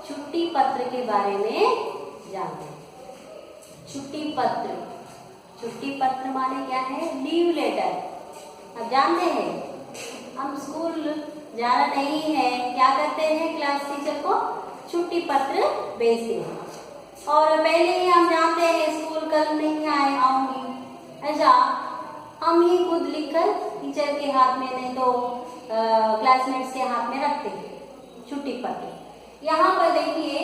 छुट्टी पत्र के बारे में जानते हैं। छुट्टी पत्र, छुट्टी पत्र माने क्या है? Leave letter. अब जानते हैं हम स्कूल जाना नहीं है, क्या करते हैं? क्लास टीचर को छुट्टी पत्र भेजते हैं और पहले ही हम जानते हैं स्कूल कल नहीं आऊंगी, ऐसा हम ही खुद लिखकर टीचर के हाथ में नहीं तो क्लासमेट्स के हाथ में रखते हैं छुट्टी पत्र। यहाँ पर देखिए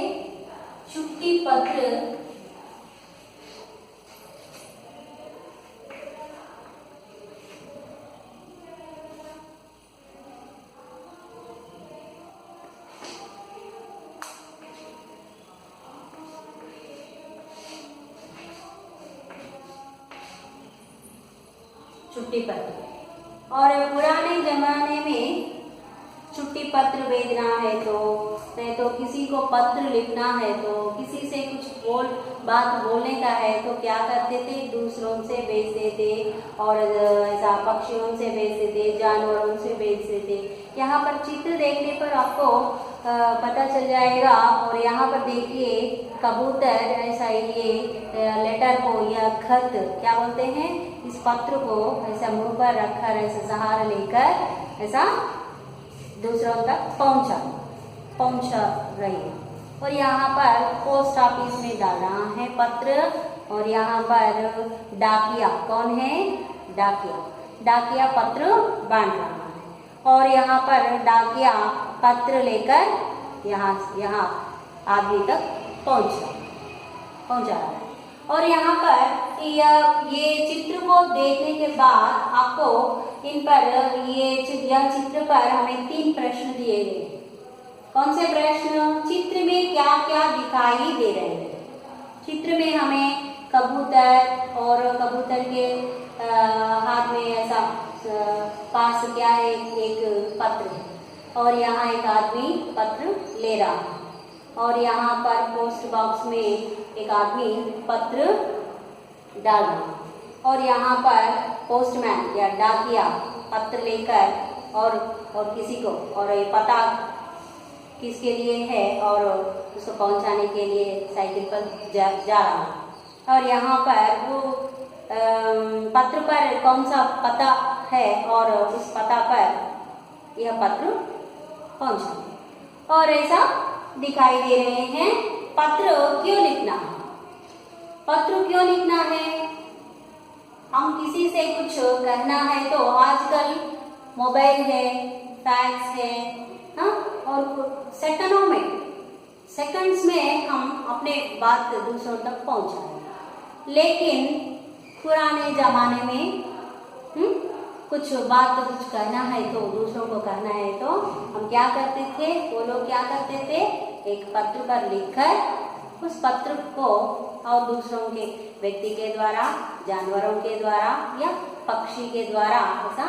छुट्टी पत्र छुट्टी पत्र। और पुराने जमाने में छुट्टी पत्र भेजना है तो नहीं तो किसी को पत्र लिखना है तो किसी से कुछ बात बोलने का है तो क्या करते थे? दूसरों से भेजते थे और ऐसा पक्षियों से भेजते थे, जानवरों से भेजते थे। यहाँ पर चित्र देखने पर आपको पता चल जाएगा। और यहाँ पर देखिए कबूतर ऐसा ये लेटर को या खत क्या बोलते हैं, इस पत्र को ऐसा मुंह पर रखकर ऐसा सहारा लेकर ऐसा दूसरों तक पहुंचा रही है। और यहाँ पर पोस्ट ऑफिस में डाल रहा है पत्र। और यहाँ पर डाकिया कौन है? डाकिया पत्र बांट रहा है। और यहाँ पर डाकिया पत्र लेकर यहाँ आदमी तक पहुंचा रहा है। और यहाँ पर ये चित्र को देखने के बाद आपको इन पर यह चित्र पर हमें 3 प्रश्न दिए गए। कौन से प्रश्न? चित्र में क्या क्या दिखाई दे रहे हैं? चित्र में हमें कबूतर और कबूतर के हाथ में ऐसा पास क्या है? एक पत्र है और यहाँ एक आदमी पत्र ले रहा है। और यहाँ पर पोस्ट बॉक्स में एक आदमी पत्र डाल रहा है। और यहाँ पर पोस्टमैन या डाकिया पत्र लेकर और किसी को और ये पता किसके लिए है और उसको पहुंचाने के लिए साइकिल पर जा रहा है। और यहाँ पर वो पत्र पर कौन सा पता है और उस पता पर यह पत्र पहुंचा। और ऐसा दिखाई दे रहे हैं। पत्र क्यों लिखना है? पत्र क्यों लिखना है? हम किसी से कुछ कहना है तो आजकल मोबाइल है, फैक्स है, हाँ, और सेकंड्स में हम अपने बात दूसरों तक पहुंचाएं। लेकिन पुराने जमाने में कुछ कहना है तो दूसरों को कहना है तो हम क्या करते थे? वो लोग क्या करते थे? एक पत्र पर लिखकर उस पत्र को और दूसरों के व्यक्ति के द्वारा, जानवरों के द्वारा या पक्षी के द्वारा ऐसा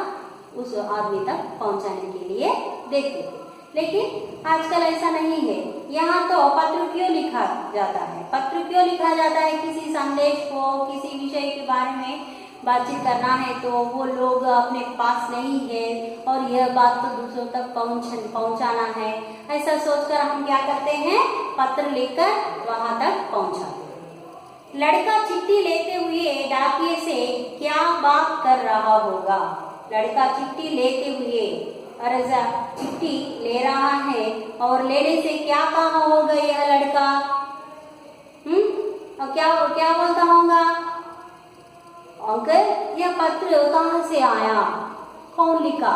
उस आदमी तक पहुंचाने के लिए देखते थे। लेकिन आजकल ऐसा नहीं है। यहाँ तो पत्र क्यों लिखा जाता है? पत्र क्यों लिखा जाता है? किसी संदेश को, किसी विषय के बारे में बातचीत करना है तो वो लोग अपने पास नहीं है और यह बात तो दूसरों तक पहुंचाना है, ऐसा सोचकर हम क्या करते हैं? पत्र लेकर वहां तक पहुंचाते हैं। लड़का चिट्ठी लेते हुए डाकिये से क्या बात कर रहा होगा? लड़का चिट्ठी लेते हुए और ऐसा चिट्ठी ले रहा है और लेने से क्या कहा होगा यह लड़का? और क्या बोलता होगा? अंकल यह पत्र कहाँ से आया? कौन लिखा?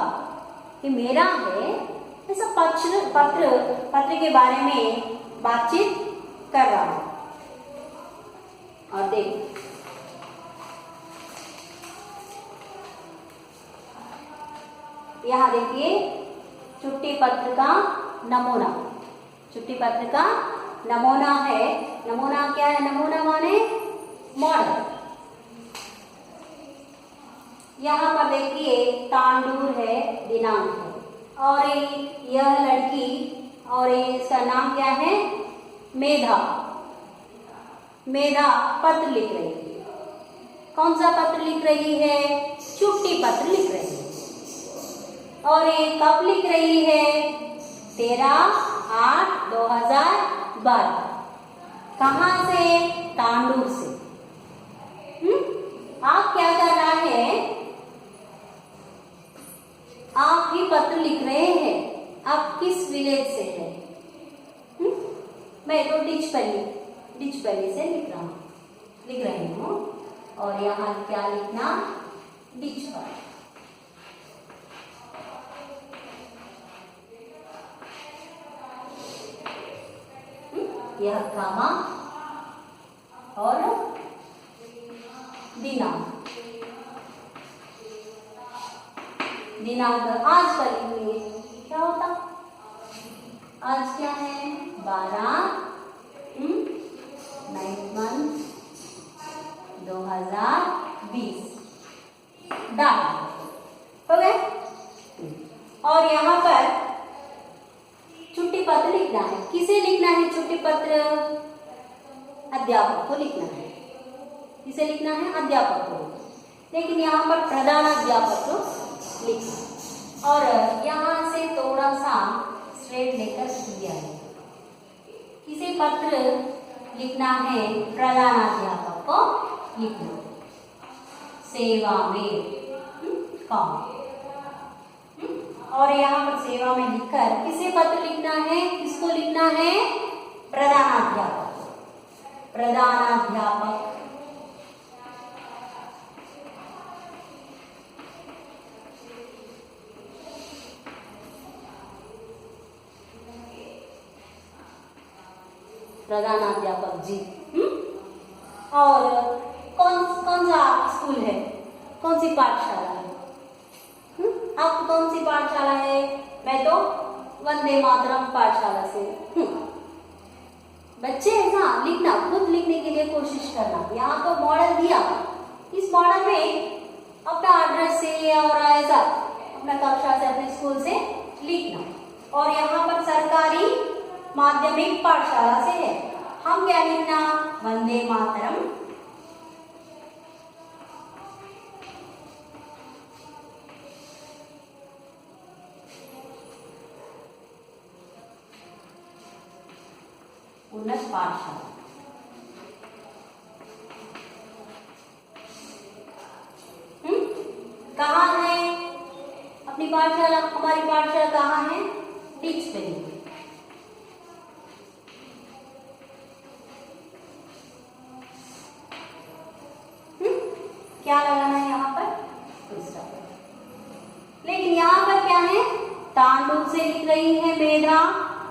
ये मेरा है। ऐसा पत्र के बारे में बातचीत कर रहा है। और देख यहाँ देखिए छुट्टी पत्र का नमूना। छुट्टी पत्र का नमूना है। नमूना क्या है? नमूना माने मॉडल। यहाँ पर देखिए तांडूर है, दिनांक है और यह लड़की और इसका नाम क्या है? मेधा पत्र लिख रही है। कौन सा पत्र लिख रही है? छुट्टी पत्र लिख रही है। और ये कब लिख रही है? 13/8/2023 मैं तो डिच पहले से लिख रही हूँ। और यहाँ क्या लिखना, डिच पर। यह कामा और दिनांक, आज का लिखेंगे। क्या होता, आज क्या है, 12 9th month 2020 डाल हो गए। और यहाँ पर छुट्टी पत्र लिखना है। किसे लिखना है छुट्टी पत्र, अध्यापक को लिखना है। किसे लिखना है, अध्यापक को। लेकिन यहाँ पर प्रधानाध्यापक को लिखना। और यहाँ से थोड़ा सा स्ट्रेट लेकर दिया है। किसे पत्र लिखना है, प्रधानाध्यापक को लिखना। सेवा में काम। और यहाँ पर सेवा में लिखकर किसे पत्र लिखना है, किसको लिखना है, प्रधानाध्यापक। प्रधानाध्यापक प्रधानाध्यापक जी। और कौन सा स्कूल है, कौन सी पाठशाला है, आप कौन सी पाठशाला है, मैं तो वंदे मातरम पाठशाला से। बच्चे ऐसा लिखना, खुद लिखने के लिए कोशिश करना। यहाँ तो मॉडल दिया, इस मॉडल में अपना एड्रेस से और ऐसा अपना कक्षा से, अपने स्कूल से लिखना। और यहाँ पर सरकारी माध्यमिक पाठशाला से है, हम क्या लिखना, वंदे मातरम उन्नत पाठशाला। कहाँ है अपनी पाठशाला, हमारी पाठशाला कहाँ है, डिच पे। क्या लगाना है यहाँ पर, लेकिन यहाँ पर क्या है, तांडुल से लिख रही है मेधा,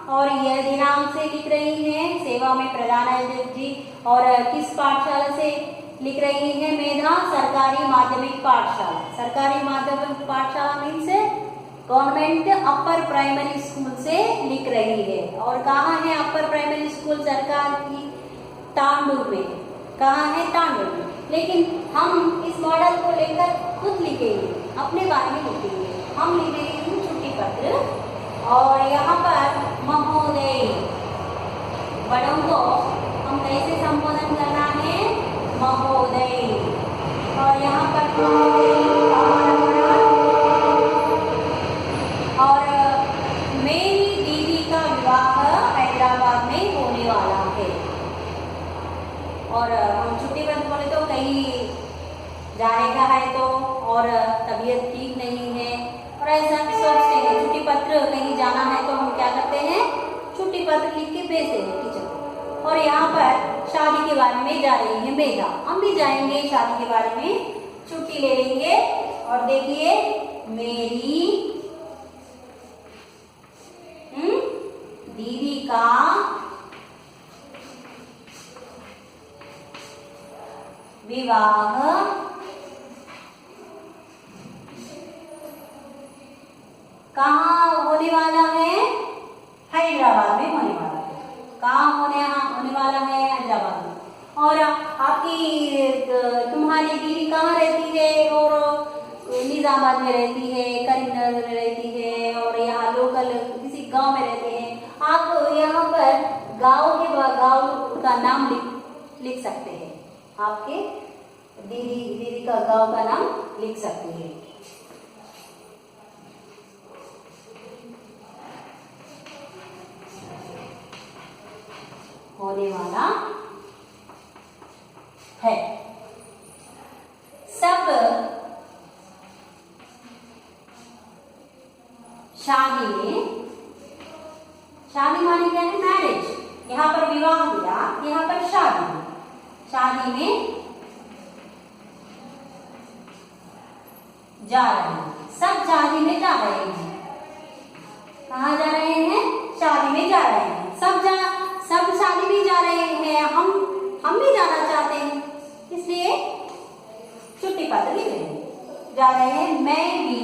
और यह दिनांक से लिख रही है, सेवा में प्रधानाध्यापक जी। और किस पाठशाला से लिख रही है मेधा, सरकारी माध्यमिक पाठशाला। सरकारी माध्यमिक पाठशाला means government upper primary school से लिख रही है। और कहाँ है अपर प्राइमरी स्कूल सरकार की, तांडुल में। कहाँ है, तांडुल में। लेकिन हम इस मॉडल को लेकर खुद लिखेंगे, अपने बारे में लिखेंगे। हम लिखेंगे छुट्टी पत्र। और यहाँ पर महोदय, बड़ों को हम कैसे संबोधन करना है, महोदय। और यहाँ पर और मेरी दीदी का विवाह हैदराबाद में होने वाला है। और हम छुट्टी पर बोले तो कहीं जाने का है तो, और तबीयत ठीक नहीं है, और ऐसा सोचते हैं छुट्टी पत्र कहीं जाना है तो हम क्या करते हैं, छुट्टी पत्र लिख के भेजते हैं टीचर को। और यहाँ पर शादी के बारे में जा रही है मेधा, हम भी जाएंगे शादी के बारे में, छुट्टी ले लेंगे। और देखिए मेरी दीदी का विवाह कहाँ होने वाला है, हैदराबाद में होने वाला है। कहाँ होने वाला है, हैदराबाद में। और आपकी तुम्हारी दीदी कहाँ रहती है, और निजामाबाद में रहती है, करीमनगर में रहती है, और यहाँ लोकल किसी गांव में रहते हैं। आप यहाँ पर गांव का नाम लिख सकते हैं, आपके दीदी का गांव का नाम लिख सकते हैं। होने वाला है। सब शादी माने क्या है, मैरिज। यहाँ पर विवाह दिया, यहाँ पर शादी, शादी में जा रहे हैं, सब शादी में जा रहे हैं। कहाँ जा रहे हैं? शादी में जा रहे हैं। सब शादी में जा रहे हैं, हम भी जाना चाहते हैं, इसलिए छुट्टी पत्र लिख रहे हैं। जा रहे हैं, मैं भी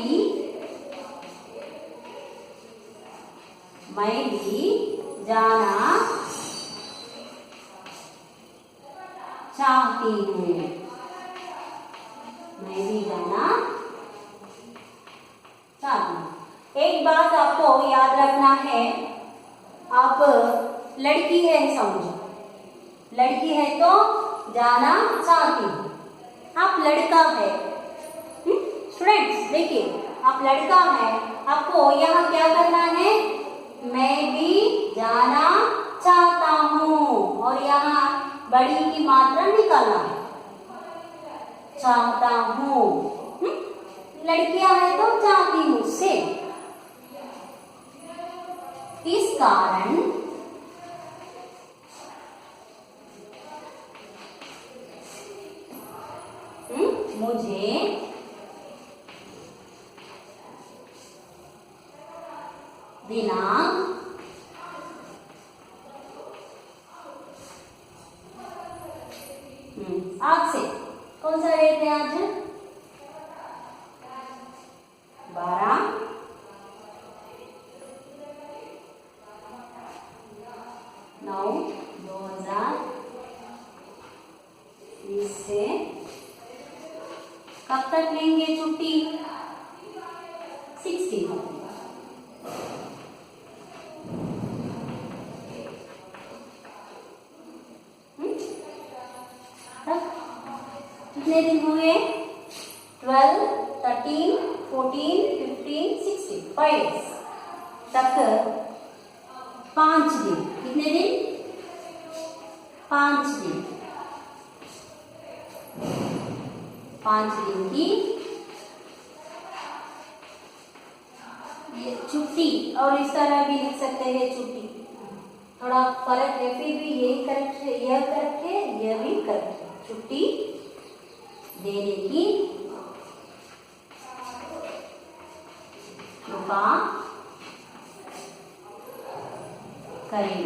जाना चाहती हूँ, मैं भी जाना चाहती हूँ। एक बात आपको याद रखना है, आप लड़की है समझो, लड़की है तो जाना चाहती हूँ, आप लड़का है। स्टूडेंट्स देखिए, आप लड़का है, आपको यहाँ क्या करना है? मैं भी जाना चाहता हूँ, और यहाँ बड़ी की मात्रा निकालना है, चाहता हूँ। लड़कियां हैं तो चाहती हूँ से। इस कारण मुझे दिनांक आज से, कौन सा डेट है आज? 12/9/2020 से कब तक लेंगे छुट्टी? 16 कितने दिन हुए? 12, 13, 14, 15, 16, 5 days तक 5 दिन। कितने दिन? 5 दिन। 5 दिन की ये छुट्टी, और इस तरह भी लिख सकते हैं छुट्टी, थोड़ा फर्क है, फिर भी यही करेक्ट है, यह करेक्ट है, यह भी करेक्ट है। छुट्टी देने की कृपा करें।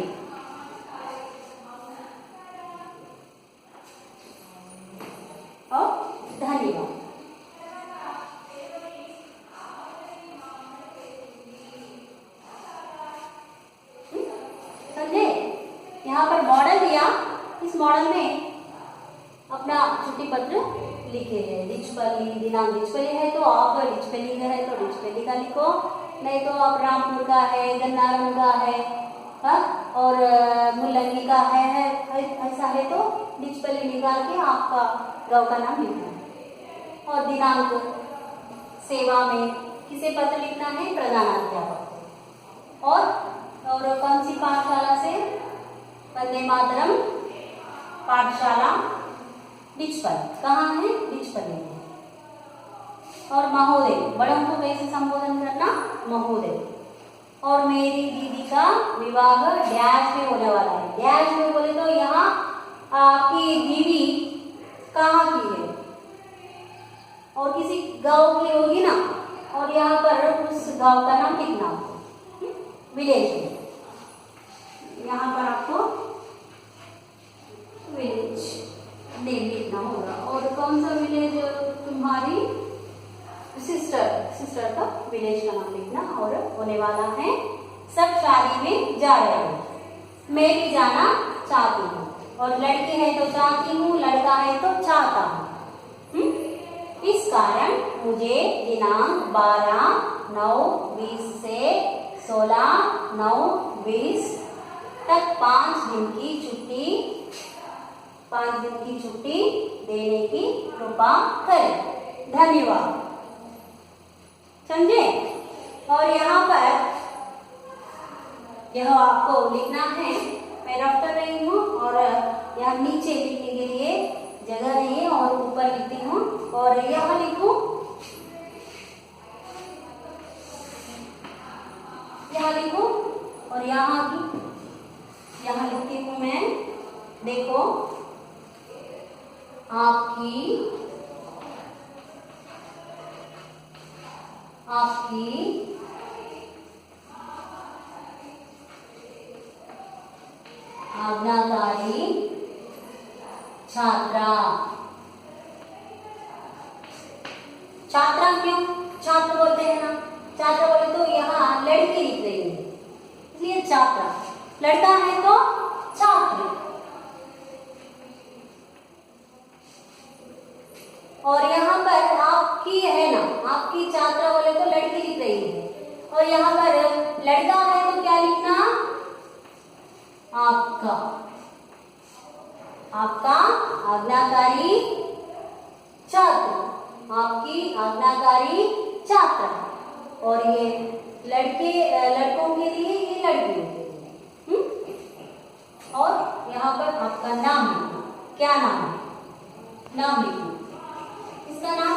और धन्यवाद। समझे? यहाँ पर मॉडल दिया, इस मॉडल में अपना छुट्टी पत्र लिखे हैं। डिचपल्ली, दिनांक डिचपल्ली है तो आप डिचपल्ली का है तो डिचपल्ली का लिखो, नहीं तो आप रामपुर का है, गन्नारम का है, और मुल्लंगी का है, ऐसा है तो डिचपल्ली निकाल के आपका गांव का नाम लिखना है। और दिनांक सेवा में किसे पत्र लिखना है? प्रधानाध्यापक। और कौन सी पाठशाला से? वंदे मातरम पाठशाला डिचपल। कहाँ है? डिचपल्ली में। और महोदय, बड़ों को कैसे संबोधन करना? महोदय। और मेरी दीदी का विवाह डैश में होने वाला है। डैश में बोले तो यहाँ आपकी दीदी कहाँ की है? और किसी गांव की होगी ना, और यहाँ पर उस गांव का नाम लिखना, विलेज में। यहाँ पर आपको विलेज नेम लिखना होगा। और कौन सा विलेज? तुम्हारी सिस्टर का विलेज का नाम लिखना। और होने वाला है, सब शादी में जा रहे हैं, मैं भी जाना चाहती हूँ, और लड़की है तो चाहती हूँ, लड़का है तो चाहता हूँ। इस कारण मुझे दिनांक 12/9/20 से 16/9/20 तक 5 दिन की छुट्टी देने की कृपा करें। धन्यवाद। समझे? और यहाँ पर यह आपको लिखना है, मैं रफ कर रही हूँ, और यहाँ नीचे लिखने के लिए जगह नहीं है, और ऊपर लिखती हूँ, और यहाँ लिखूं, यहाँ लिखूं, और यहाँ की यहाँ लिखती हूँ मैं, देखो आपकी आज्ञाकारी छात्रा। छात्रा क्यों छात्र बोलते हैं ना, छात्रा बोले तो यहाँ लड़की लिख रही है इसलिए छात्रा, लड़का है तो छात्र। और यहाँ पर आपकी है ना, आपकी छात्रा बोले तो लड़की लिख रही है, और यहाँ पर लड़का है तो क्या लिखना, आपका, आपका आज्ञाकारी छात्र, आपकी आज्ञाकारी छात्रा। और ये लड़कों के लिए, ये लड़कियों के लिए। और यहाँ पर आपका नाम लिखना, क्या नाम है, नाम लिखना, इसका नाम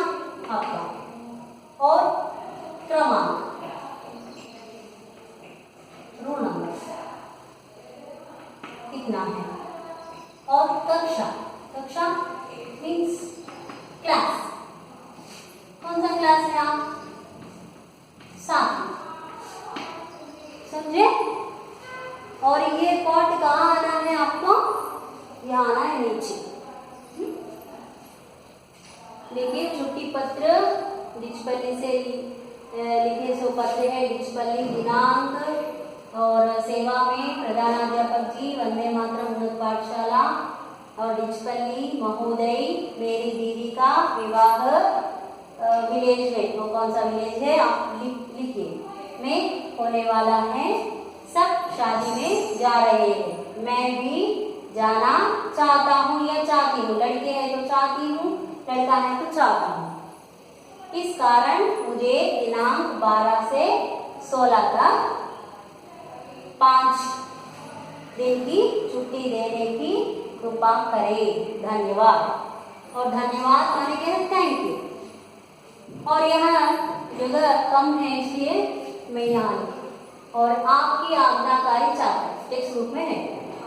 आपका, और क्रमांक, रोल नंबर कितना है, और कक्षा, कक्षा मीन्स क्लास, कौन सा क्लास है आप, 7, समझे। और ये पॉट कहाँ आना है आपको, यहाँ आना है नीचे। देखिए छुट्टी पत्र डिचपल्ली से लिखे सो पत्र है, डिचपल्ली दिनांक और सेवा में प्रधानाध्यापक जी वंदे मातरम उन्नत पाठशाला, और डिचपल्ली महोदय मेरी दीदी का विवाह विलेज में, वो कौन सा विलेज है आप लिखिए, में होने वाला है, सब शादी में जा रहे हैं, मैं भी जाना चाहता हूँ या चाहती हूँ, लड़के हैं तो चाहती हूँ, लड़का है तो चाहता हूँ। इस कारण मुझे दिनांक 12 से 16 तक 5 दिन की छुट्टी देने की कृपा करें, धन्यवाद। और धन्यवाद माने क्या है, थैंक यू। और यहाँ जगह कम है इसलिए मैं यहाँ लिखी, और आपकी आज्ञाकारी छात्रा टेक्स्ट बुक में है,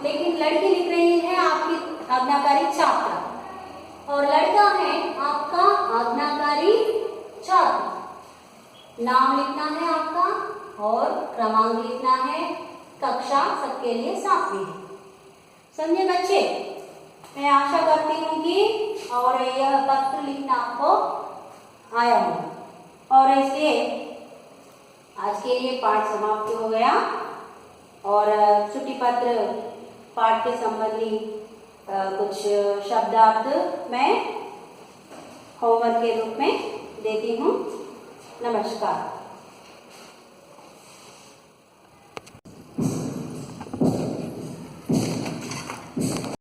लेकिन लड़की लिख रही है आपकी आज्ञाकारी छात्रा, और लड़का है आपका आज्ञाकारी छात्र। नाम लिखना है आपका, और क्रमांक लिखना है, कक्षा सबके लिए 7वीं है, समझे बच्चे। मैं आशा करती हूँ कि और यह पत्र लिखना आपको आया हो, और इसलिए आज के लिए पाठ समाप्त हो गया, और छुट्टी पत्र पाठ के संबंधी कुछ शब्दार्थ मैं होमवर्क के रूप में देती हूँ। नमस्कार।